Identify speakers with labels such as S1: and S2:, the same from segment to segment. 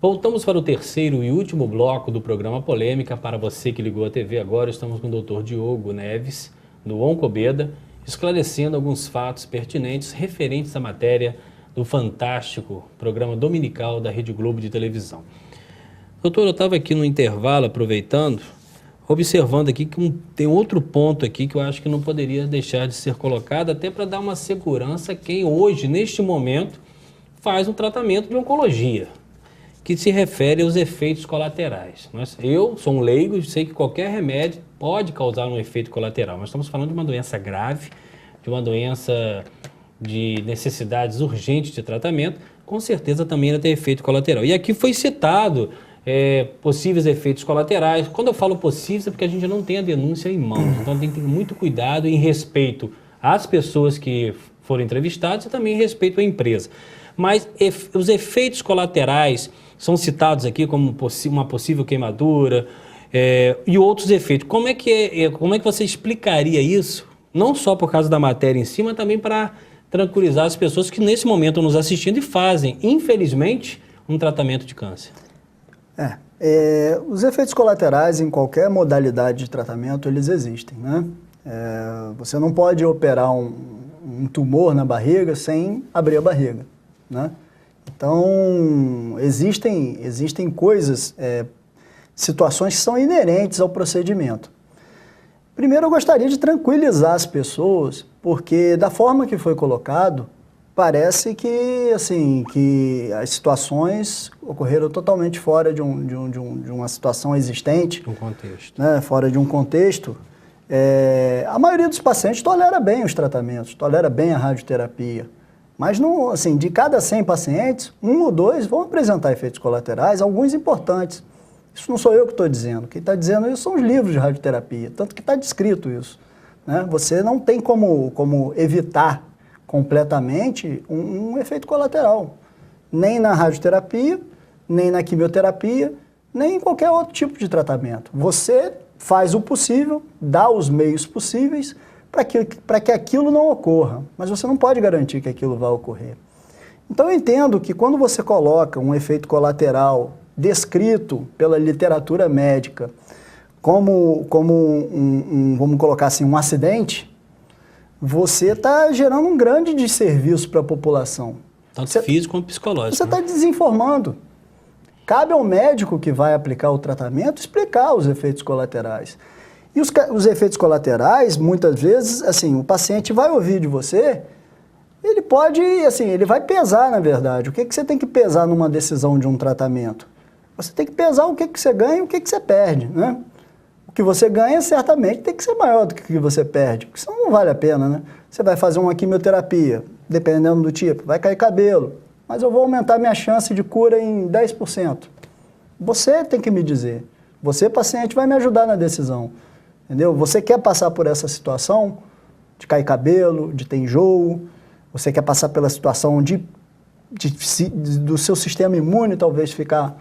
S1: Voltamos para o terceiro e último bloco do programa Polêmica. Para você que ligou a TV agora, estamos com o Dr. Diogo Neves, do Oncobeda, esclarecendo alguns fatos pertinentes referentes à matéria do fantástico programa dominical da Rede Globo de televisão. Doutor, eu estava aqui no intervalo, aproveitando, observando aqui que tem outro ponto aqui que eu acho que não poderia deixar de ser colocado, até para dar uma segurança a quem hoje, neste momento, faz um tratamento de oncologia, que se refere aos efeitos colaterais. Eu sou um leigo e sei que qualquer remédio pode causar um efeito colateral, mas estamos falando de uma doença grave, de uma doença de necessidades urgentes de tratamento, com certeza também vai ter efeito colateral. E aqui foi citado possíveis efeitos colaterais. Quando eu falo possíveis é porque a gente não tem a denúncia em mãos, então tem que ter muito cuidado em respeito às pessoas que foram entrevistadas e também em respeito à empresa. Mas os efeitos colaterais são citados aqui como uma possível queimadura e outros efeitos. Como é que você explicaria isso? Não só por causa da matéria em si, mas também para tranquilizar as pessoas que nesse momento estão nos assistindo e fazem, infelizmente, um tratamento de câncer.
S2: Os efeitos colaterais em qualquer modalidade de tratamento, eles existem, né? Você não pode operar um tumor na barriga sem abrir a barriga, né? Então, existem coisas, situações que são inerentes ao procedimento. Primeiro, eu gostaria de tranquilizar as pessoas, porque da forma que foi colocado, parece que, assim, que as situações ocorreram totalmente fora de uma situação existente.
S1: Um contexto.
S2: Né, fora de um contexto. A maioria dos pacientes tolera bem os tratamentos, tolera bem a radioterapia. Mas, não, assim, de cada 100 pacientes, 1 ou 2 vão apresentar efeitos colaterais, alguns importantes. Isso não sou eu que estou dizendo. Quem está dizendo isso são os livros de radioterapia, tanto que está descrito isso. Né? Você não tem como evitar completamente um efeito colateral. Nem na radioterapia, nem na quimioterapia, nem em qualquer outro tipo de tratamento. Você faz o possível, dá os meios possíveis para que aquilo não ocorra, mas você não pode garantir que aquilo vai ocorrer. Então eu entendo que quando você coloca um efeito colateral descrito pela literatura médica como vamos colocar assim, um acidente, você está gerando um grande desserviço para a população.
S1: Tanto físico quanto psicológico.
S2: Você está desinformando. Cabe ao médico que vai aplicar o tratamento explicar os efeitos colaterais. E os efeitos colaterais, muitas vezes, assim, o paciente vai ouvir de você, ele pode, assim, ele vai pesar, na verdade. O que você tem que pesar numa decisão de um tratamento? Você tem que pesar o que você ganha e o que você perde, né? O que você ganha, certamente, tem que ser maior do que o que você perde, porque senão não vale a pena, né? Você vai fazer uma quimioterapia, dependendo do tipo, vai cair cabelo, mas eu vou aumentar minha chance de cura em 10%. Você tem que me dizer. Você, paciente, vai me ajudar na decisão. Entendeu? Você quer passar por essa situação de cair cabelo, de ter enjoo, você quer passar pela situação do seu sistema imune talvez ficar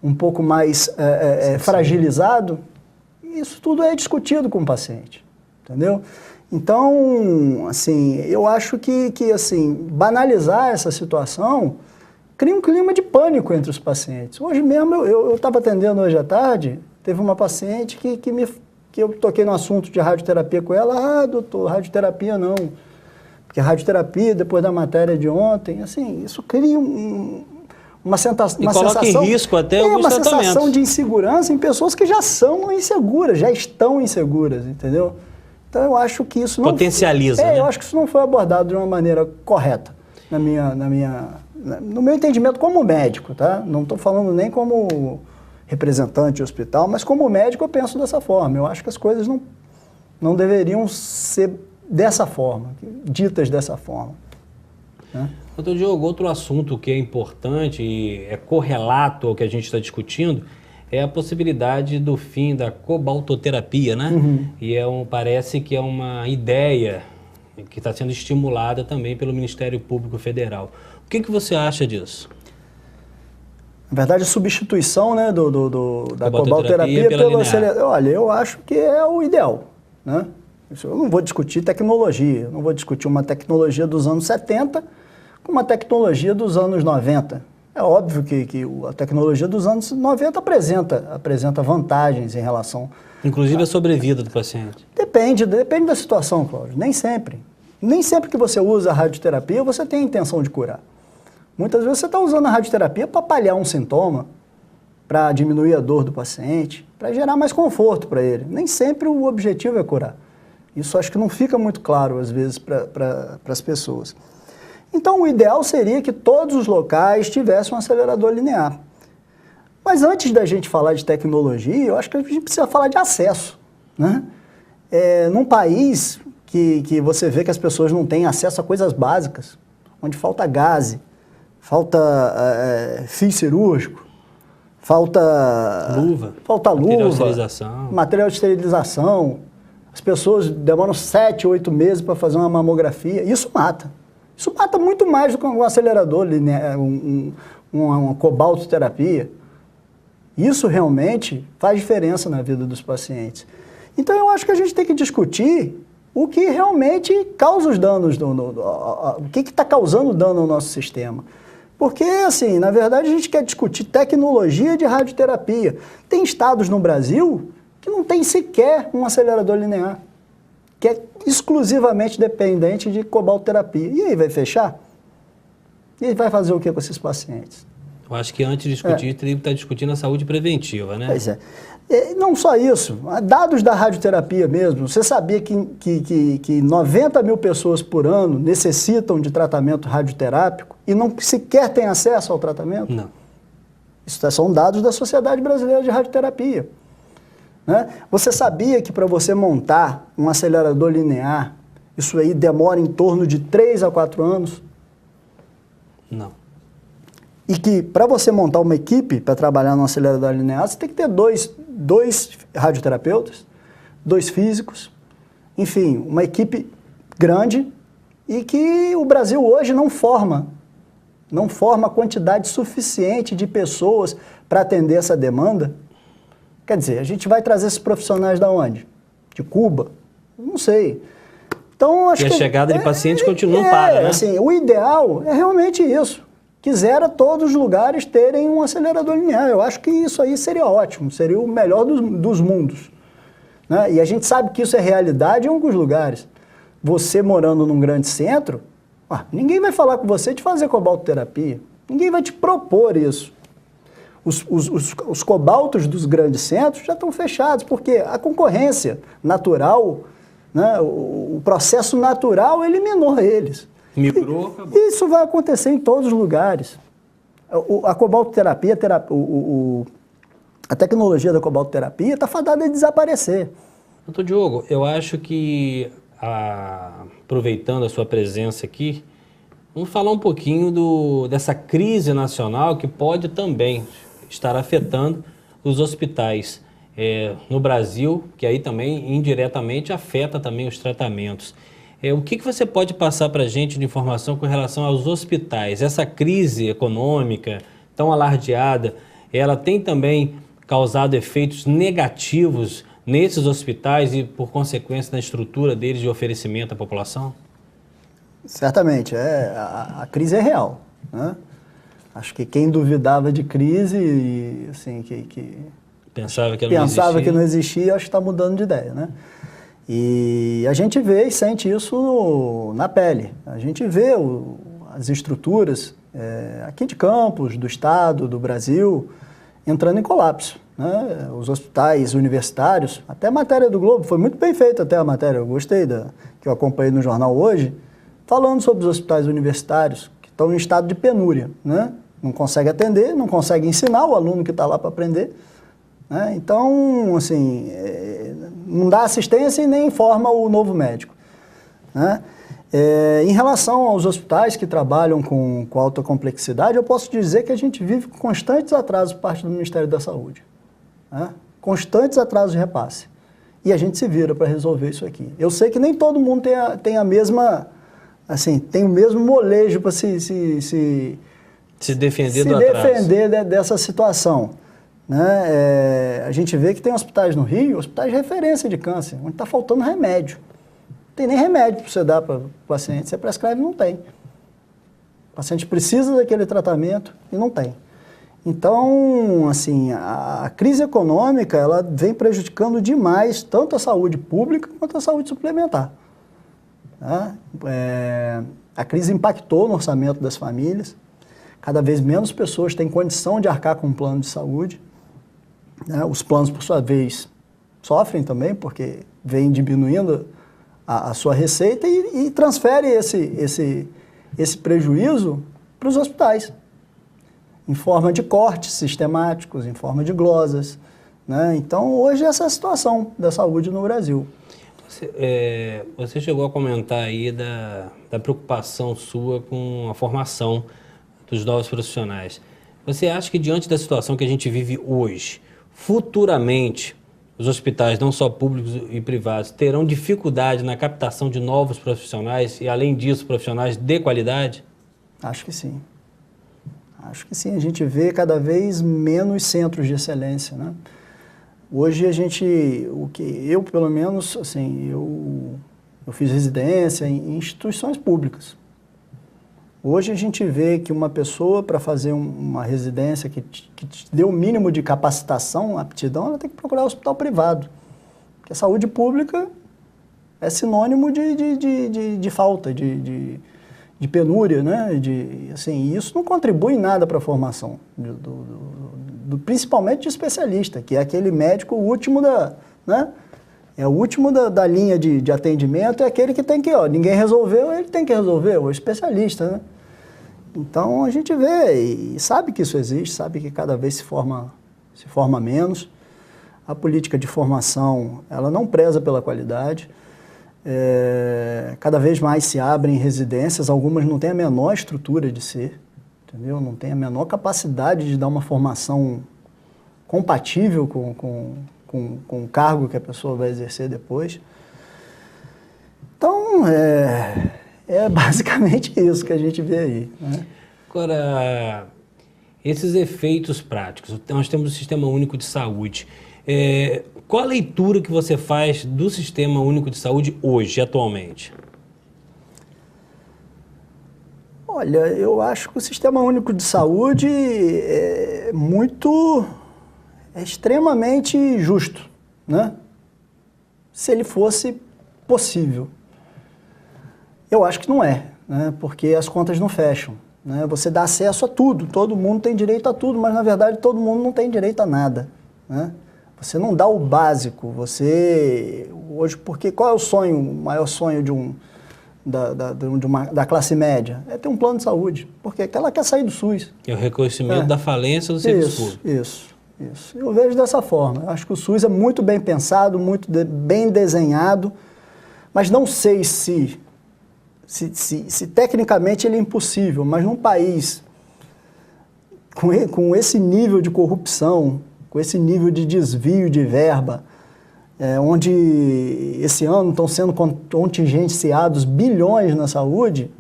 S2: um pouco mais fragilizado, isso tudo é discutido com o paciente, entendeu? Então, assim, eu acho que assim, banalizar essa situação cria um clima de pânico entre os pacientes. Hoje mesmo, eu estava atendendo hoje à tarde, teve uma paciente que eu toquei no assunto de radioterapia com ela, doutor, radioterapia não, porque radioterapia, depois da matéria de ontem, assim, isso cria uma sensação...
S1: E coloca em risco até alguns tratamentos.
S2: Uma sensação de insegurança em pessoas que já são inseguras, já estão inseguras, entendeu? Então eu acho que isso não...
S1: Potencializa, né?
S2: Eu acho que isso não foi abordado de uma maneira correta, no meu entendimento como médico, tá? Não estou falando nem como representante de hospital, mas como médico eu penso dessa forma. Eu acho que as coisas não deveriam ser dessa forma, ditas dessa forma. Né?
S1: Doutor Diogo, outro assunto que é importante e é correlato ao que a gente está discutindo é a possibilidade do fim da cobaltoterapia, né?
S2: Uhum.
S1: E parece que é uma ideia que está sendo estimulada também pelo Ministério Público Federal. O que você acha disso?
S2: Na verdade, a substituição, né, da cobaltoterapia pela... Olha, eu acho que é o ideal, né? Eu não vou discutir tecnologia, não vou discutir uma tecnologia dos anos 70 com uma tecnologia dos anos 90. É óbvio que a tecnologia dos anos 90 apresenta vantagens em relação...
S1: Inclusive a sobrevida do paciente.
S2: Depende da situação, Cláudio. Nem sempre. Nem sempre que você usa a radioterapia, você tem a intenção de curar. Muitas vezes você está usando a radioterapia para paliar um sintoma, para diminuir a dor do paciente, para gerar mais conforto para ele. Nem sempre o objetivo é curar. Isso acho que não fica muito claro, às vezes, para as pessoas. Então, o ideal seria que todos os locais tivessem um acelerador linear. Mas antes da gente falar de tecnologia, eu acho que a gente precisa falar de acesso, né? Num país que você vê que as pessoas não têm acesso a coisas básicas, onde falta gaze, falta fio cirúrgico, falta luva, material de esterilização, as pessoas demoram 7, 8 meses para fazer uma mamografia, isso mata. Isso mata muito mais do que um acelerador linear, uma cobaltoterapia. Isso realmente faz diferença na vida dos pacientes. Então, eu acho que a gente tem que discutir o que realmente causa os danos, o que está causando dano ao nosso sistema. Porque, assim, na verdade, a gente quer discutir tecnologia de radioterapia. Tem estados no Brasil que não tem sequer um acelerador linear, que é exclusivamente dependente de cobaltoterapia. E aí, vai fechar? E aí vai fazer o que com esses pacientes?
S1: Eu acho que antes de discutir, teria que estar discutindo a saúde preventiva, né?
S2: Pois é. Não só isso, dados da radioterapia mesmo, você sabia que 90 mil pessoas por ano necessitam de tratamento radioterápico e não sequer têm acesso ao tratamento?
S1: Não.
S2: Isso são dados da Sociedade Brasileira de Radioterapia. Né? Você sabia que para você montar um acelerador linear, isso aí demora em torno de 3 a 4 anos?
S1: Não.
S2: E que para você montar uma equipe para trabalhar no acelerador linear, você tem que ter dois radioterapeutas, 2 físicos, enfim, uma equipe grande e que o Brasil hoje não forma a quantidade suficiente de pessoas para atender essa demanda. Quer dizer, a gente vai trazer esses profissionais da onde? De Cuba? Não sei. Então, acho
S1: que a chegada de pacientes continua
S2: não
S1: para, né?
S2: Assim, o ideal é realmente isso. Quisera todos os lugares terem um acelerador linear. Eu acho que isso aí seria ótimo, seria o melhor dos mundos. Né? E a gente sabe que isso é realidade em alguns lugares. Você morando num grande centro, ninguém vai falar com você de fazer cobaltoterapia. Ninguém vai te propor isso. Os cobaltos dos grandes centros já estão fechados, porque a concorrência natural, né, o processo natural eliminou eles.
S1: Migrou, acabou.
S2: Isso vai acontecer em todos os lugares. A cobaltoterapia, a tecnologia da cobaltoterapia está fadada a desaparecer.
S1: Doutor Diogo, eu acho que, aproveitando a sua presença aqui, vamos falar um pouquinho dessa crise nacional que pode também estar afetando os hospitais no Brasil, que aí também indiretamente afeta também os tratamentos. O que você pode passar para a gente de informação com relação aos hospitais? Essa crise econômica tão alardeada, ela tem também causado efeitos negativos nesses hospitais e, por consequência, na estrutura deles de oferecimento à população?
S2: Certamente, a crise é real, né? Acho que quem duvidava de crise, assim, que
S1: pensava que
S2: não existia, acho que está mudando de ideia, né? E a gente vê e sente isso na pele. A gente vê as estruturas aqui de Campos, do Estado, do Brasil, entrando em colapso. Né? Os hospitais universitários, até a matéria do Globo, foi muito bem feita até a matéria, eu gostei que eu acompanhei no jornal hoje, falando sobre os hospitais universitários que estão em estado de penúria. Né? Não consegue atender, não consegue ensinar o aluno que está lá para aprender. Né? Então, assim, não dá assistência e nem informa o novo médico. Né? Em relação aos hospitais que trabalham com alta complexidade, eu posso dizer que a gente vive com constantes atrasos por parte do Ministério da Saúde. Né? Constantes atrasos de repasse. E a gente se vira para resolver isso aqui. Eu sei que nem todo mundo tem a mesma, assim, tem o mesmo molejo para se defender dessa situação. Né? A gente vê que tem hospitais no Rio, hospitais de referência de câncer, onde está faltando remédio. Não tem nem remédio para você dar para o paciente, você prescreve, não tem. O paciente precisa daquele tratamento e não tem. Então, assim, a crise econômica, ela vem prejudicando demais tanto a saúde pública quanto a saúde suplementar. Tá? A crise impactou no orçamento das famílias. Cada vez menos pessoas têm condição de arcar com um plano de saúde. Né? Os planos, por sua vez, sofrem também, porque vem diminuindo a sua receita e transfere esse prejuízo para os hospitais, em forma de cortes sistemáticos, em forma de glosas. Né? Então, hoje, essa é a situação da saúde no Brasil.
S1: Você chegou a comentar aí da preocupação sua com a formação dos novos profissionais. Você acha que, diante da situação que a gente vive hoje, futuramente, os hospitais, não só públicos e privados, terão dificuldade na captação de novos profissionais e, além disso, profissionais de qualidade?
S2: Acho que sim. Acho que sim. A gente vê cada vez menos centros de excelência, né? Hoje eu pelo menos, assim, eu fiz residência em instituições públicas. Hoje a gente vê que uma pessoa, para fazer uma residência que te dê o mínimo de capacitação, aptidão, ela tem que procurar um hospital privado. Porque a saúde pública é sinônimo de falta, de penúria, né? Assim, isso não contribui em nada para a formação, principalmente de especialista, que é aquele médico último né? É o último da linha de atendimento, é aquele que tem que, ninguém resolveu, ele tem que resolver, o especialista, né? Então, a gente vê e sabe que isso existe, sabe que cada vez se forma menos. A política de formação, ela não preza pela qualidade. Cada vez mais se abrem residências, algumas não têm a menor estrutura de ser, entendeu? Não tem a menor capacidade de dar uma formação compatível com o cargo que a pessoa vai exercer depois. Então, é basicamente isso que a gente vê aí, né?
S1: Agora, esses efeitos práticos, nós temos o Sistema Único de Saúde. Qual a leitura que você faz do Sistema Único de Saúde hoje, atualmente?
S2: Olha, eu acho que o Sistema Único de Saúde é extremamente justo, né? Se ele fosse possível. Eu acho que não é, né? Porque as contas não fecham, né? Você dá acesso a tudo, todo mundo tem direito a tudo, mas na verdade todo mundo não tem direito a nada, né? Você não dá o básico, hoje, porque qual é o maior sonho da classe média? É ter um plano de saúde, porque ela quer sair do SUS.
S1: É o reconhecimento da falência do serviço público.
S2: Isso. Eu vejo dessa forma. Eu acho que o SUS é muito bem pensado, muito bem desenhado, mas não sei se tecnicamente ele é impossível, mas num país com esse nível de corrupção, com esse nível de desvio de verba, onde esse ano estão sendo contingenciados bilhões na saúde,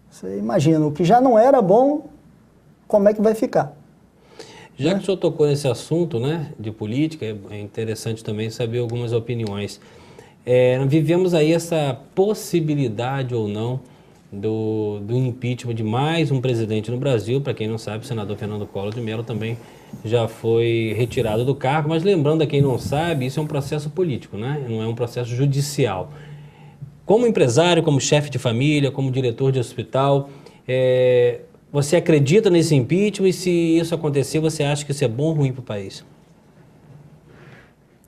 S2: você imagina, o que já não era bom, como é que vai ficar?
S1: Já que o senhor tocou nesse assunto, né, de política, é interessante também saber algumas opiniões. Vivemos aí essa possibilidade ou não do impeachment de mais um presidente no Brasil. Para quem não sabe, o senador Fernando Collor de Mello também já foi retirado do cargo, mas lembrando a quem não sabe, isso é um processo político, né? Não é um processo judicial. Como empresário, como chefe de família, como diretor de hospital, você acredita nesse impeachment e, se isso acontecer, você acha que isso é bom ou ruim para o país?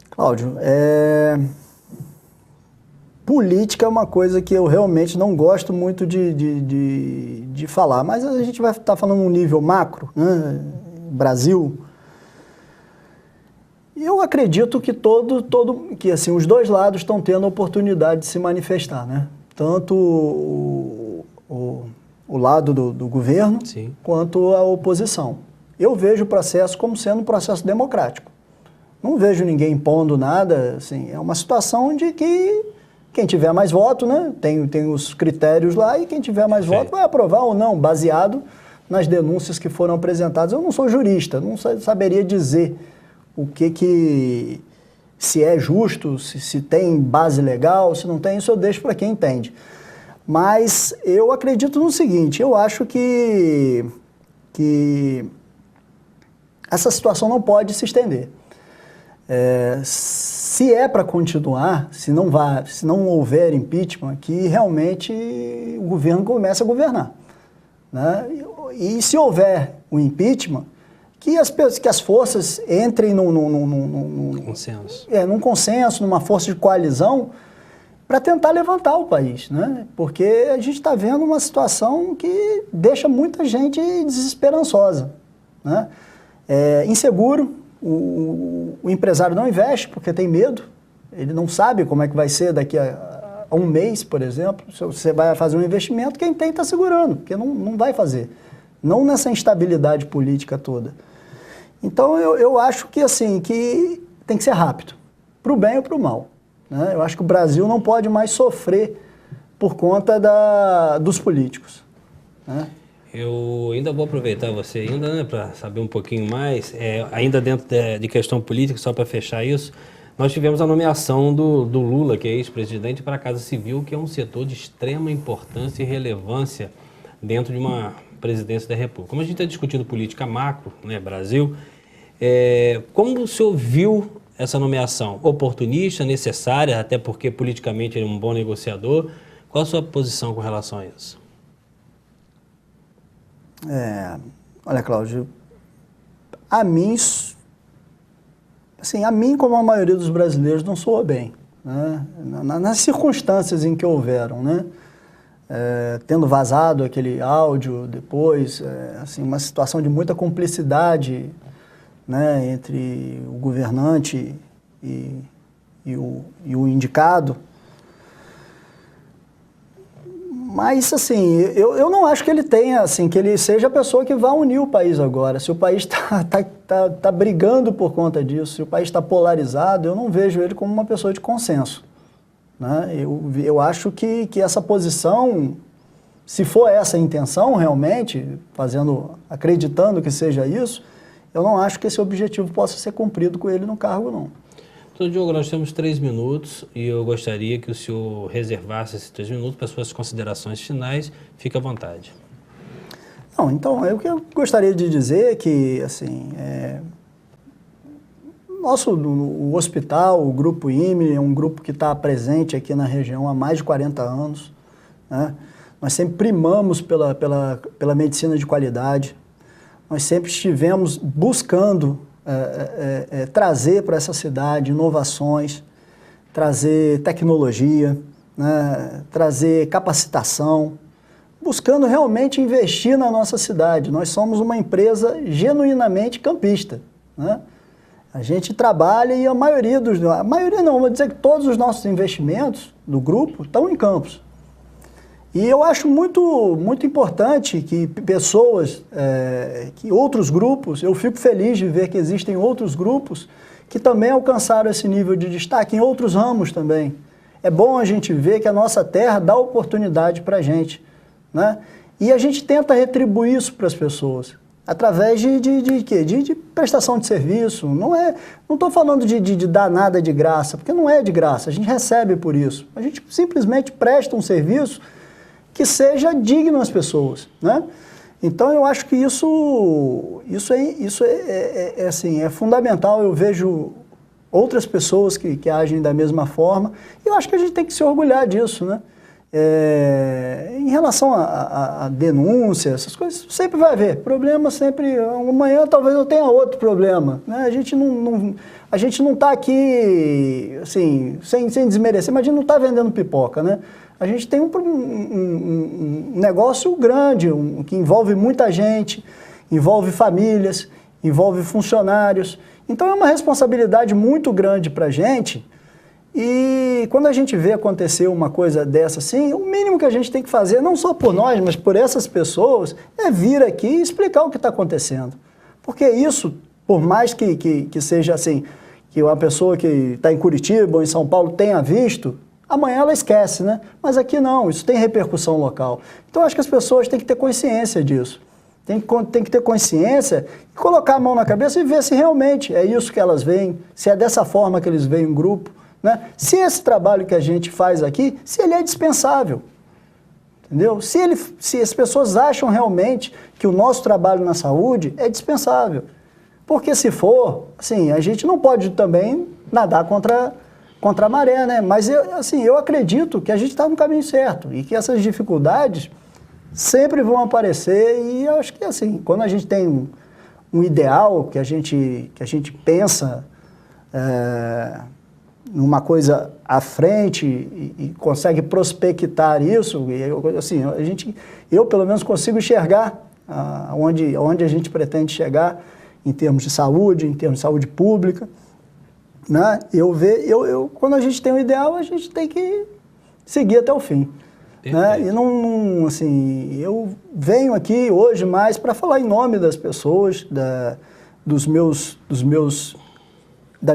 S2: Cláudio, política é uma coisa que eu realmente não gosto muito de falar, mas a gente vai estar falando num nível macro, né? Brasil. Eu acredito que que assim, os dois lados estão tendo a oportunidade de se manifestar, né? Tanto o lado do governo, sim, quanto a oposição. Eu vejo o processo como sendo um processo democrático. Não vejo ninguém impondo nada, assim, é uma situação de que quem tiver mais voto, né, tem os critérios lá, e quem tiver mais voto vai aprovar ou não, baseado nas denúncias que foram apresentadas. Eu não sou jurista, não saberia dizer se é justo, se tem base legal, se não tem, isso eu deixo para quem entende. Mas eu acredito no seguinte, eu acho que essa situação não pode se estender. Se é para continuar, se não houver impeachment, que realmente o governo comece a governar, né? E se houver o impeachment, que as forças entrem num
S1: consenso.
S2: Num consenso, numa força de coalizão, para tentar levantar o país, né? Porque a gente está vendo uma situação que deixa muita gente desesperançosa, né? Inseguro, o empresário não investe porque tem medo, ele não sabe como é que vai ser daqui a um mês, por exemplo. Se você vai fazer um investimento, quem tem está segurando, porque não vai fazer. Não nessa instabilidade política toda. Então eu acho que, assim, que tem que ser rápido, para o bem ou para o mal, né? Eu acho que o Brasil não pode mais sofrer por conta dos políticos, né?
S1: Eu ainda vou aproveitar você ainda, né, para saber um pouquinho mais, ainda dentro de questão política, só para fechar isso, nós tivemos a nomeação do Lula, que é ex-presidente, para a Casa Civil, que é um setor de extrema importância e relevância dentro de uma presidência da República. Como a gente está discutindo política macro, né, Brasil, como o senhor viu essa nomeação? Oportunista, necessária, até porque politicamente ele é um bom negociador. Qual a sua posição com relação a isso?
S2: Olha, Cláudio, a mim, como a maioria dos brasileiros, não soa bem, né? Nas circunstâncias em que houveram, né? Tendo vazado aquele áudio depois, assim, uma situação de muita cumplicidade, né, entre o governante e o indicado. Mas, assim, eu não acho que ele tenha, assim, que ele seja a pessoa que vá unir o país agora. Se o país tá brigando por conta disso, se o país está polarizado, eu não vejo ele como uma pessoa de consenso, né? Eu acho que essa posição, se for essa a intenção realmente, acreditando que seja isso, eu não acho que esse objetivo possa ser cumprido com ele no cargo, não.
S1: Então, Diogo, nós temos 3 minutos e eu gostaria que o senhor reservasse esses 3 minutos para suas considerações finais. Fique à vontade.
S2: Não, então, o que eu gostaria de dizer é que, assim, o hospital, o Grupo IME, é um grupo que está presente aqui na região há mais de 40 anos, né? Nós sempre primamos pela medicina de qualidade, nós sempre estivemos buscando trazer para essa cidade inovações, trazer tecnologia, né? Trazer capacitação, buscando realmente investir na nossa cidade. Nós somos uma empresa genuinamente campista, né? A gente trabalha e a maioria não, vou dizer que todos os nossos investimentos do grupo estão em Campos. E eu acho muito, muito importante que pessoas, que outros grupos, eu fico feliz de ver que existem outros grupos que também alcançaram esse nível de destaque em outros ramos também. É bom a gente ver que a nossa terra dá oportunidade para a gente, né? E a gente tenta retribuir isso para as pessoas, através de prestação de serviço. Não estou falando de dar nada de graça, porque não é de graça, a gente recebe por isso. A gente simplesmente presta um serviço que seja digno às pessoas, né? Então eu acho que isso é fundamental. Eu vejo outras pessoas que agem da mesma forma e eu acho que a gente tem que se orgulhar disso, né? Em relação a denúncia, essas coisas, sempre vai haver problema, sempre. Amanhã talvez eu tenha outro problema, né? A gente não está aqui, assim, sem desmerecer, mas a gente não está vendendo pipoca, né? A gente tem um negócio grande, que envolve muita gente, envolve famílias, envolve funcionários. Então é uma responsabilidade muito grande para a gente. E quando a gente vê acontecer uma coisa dessa assim, o mínimo que a gente tem que fazer, não só por nós, mas por essas pessoas, é vir aqui e explicar o que está acontecendo. Porque isso, por mais que seja assim, que uma pessoa que está em Curitiba ou em São Paulo tenha visto, amanhã ela esquece, né? Mas aqui não, isso tem repercussão local. Então acho que as pessoas têm que ter consciência disso. Tem que ter consciência e colocar a mão na cabeça e ver se realmente é isso que elas veem, se é dessa forma que eles veem um grupo, né? Se esse trabalho que a gente faz aqui, se ele é dispensável. Entendeu? Se as pessoas acham realmente que o nosso trabalho na saúde é dispensável. Porque se for, assim, a gente não pode também nadar contra a maré, né? Mas eu acredito que a gente está no caminho certo e que essas dificuldades sempre vão aparecer e eu acho que, assim, quando a gente tem um ideal, que a gente pensa numa coisa à frente e consegue prospectar isso, eu pelo menos consigo enxergar onde a gente pretende chegar em termos de saúde pública, né? Quando a gente tem um ideal, a gente tem que seguir até o fim. Né? E eu venho aqui hoje mais para falar em nome das pessoas, da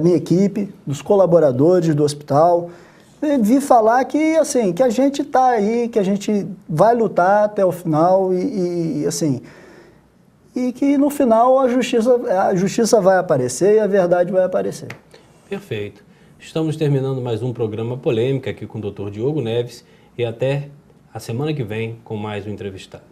S2: minha equipe, dos colaboradores do hospital. Vi falar que a gente está aí, que a gente vai lutar até o final e que no final a justiça vai aparecer e a verdade vai aparecer.
S1: Perfeito. Estamos terminando mais um programa Polêmica aqui com o Dr. Diogo Neves e até a semana que vem com mais um entrevistado.